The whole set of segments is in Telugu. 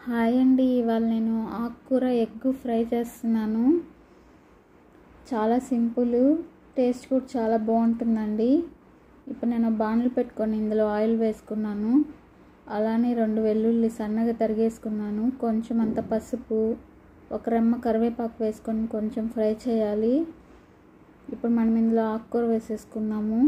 హాయ్ అండి, ఇవాళ నేను ఆకుకూర ఎగ్ ఫ్రై చేస్తున్నాను. చాలా సింపుల్, టేస్ట్ కూడా చాలా బాగుంటుందండి. ఇప్పుడు నేను బాణలు పెట్టుకొని ఇందులో ఆయిల్ వేసుకున్నాను. అలానే 2 వెల్లుల్లి సన్నగా తరిగేసుకున్నాను. కొంచెం అంత పసుపు, ఒక రెమ్మ కరివేపాకు వేసుకొని కొంచెం ఫ్రై చేయాలి. ఇప్పుడు మనం ఇందులో ఆకుకూర వేసేసుకున్నాము.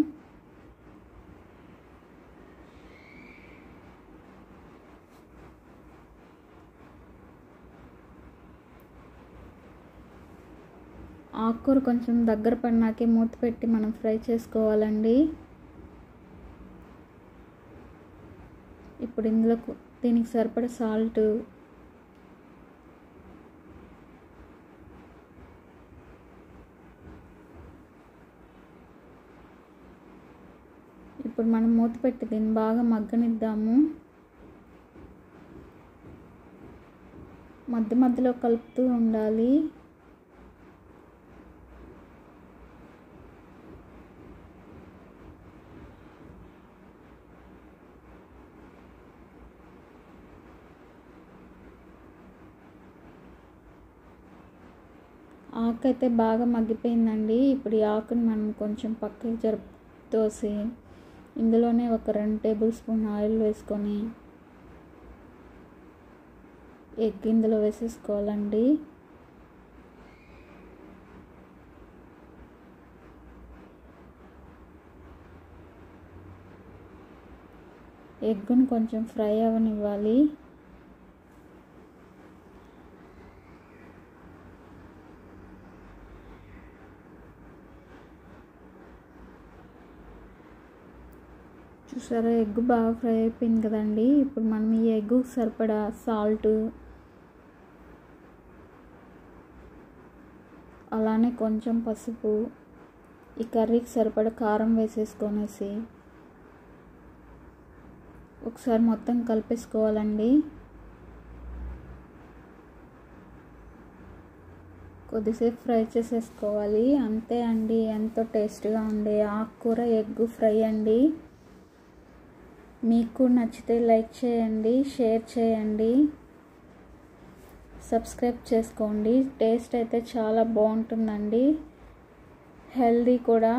ఆకుకూర కొంచెం దగ్గర పడినాకే మూత పెట్టి మనం ఫ్రై చేసుకోవాలండి. ఇప్పుడు ఇందులో దీనికి సరిపడా సాల్ట్, ఇప్పుడు మనం మూత పెట్టి దీన్ని బాగా మగ్గనిద్దాము. మధ్య మధ్యలో కలుపుతూ ఉండాలి. ఆకు అయితే బాగా మగ్గిపోయిందండి. ఇప్పుడు ఈ ఆకుని మనం కొంచెం పక్కకి తోసి ఇందులోనే ఒక 2 టేబుల్ స్పూన్ ఆయిల్ వేసుకొని ఎగ్ ఇందులో వేసేసుకోవాలండి. ఎగ్గును కొంచెం ఫ్రై అవ్వనివ్వాలి. చూసారా, ఎగ్ బాగా ఫ్రై అయిపోయింది కదండి. ఇప్పుడు మనం ఈ ఎగ్గు సరిపడా సాల్ట్, అలానే కొంచెం పసుపు, ఈ కర్రీకి సరిపడా కారం వేసేసుకొనేసి ఒకసారి మొత్తం కలిపేసుకోవాలండి. కొద్దిసేపు ఫ్రై చేసేసుకోవాలి. అంతే అండి, ఎంతో టేస్ట్గా ఉండే ఆకుకూర ఎగ్ ఫ్రై అండి. మీకు నచ్చితే లైక్ చేయండి, షేర్ చేయండి, సబ్స్క్రైబ్ చేసుకోండి. టేస్ట్ అయితే చాలా బాగుంటుందండి, హెల్దీ కూడా.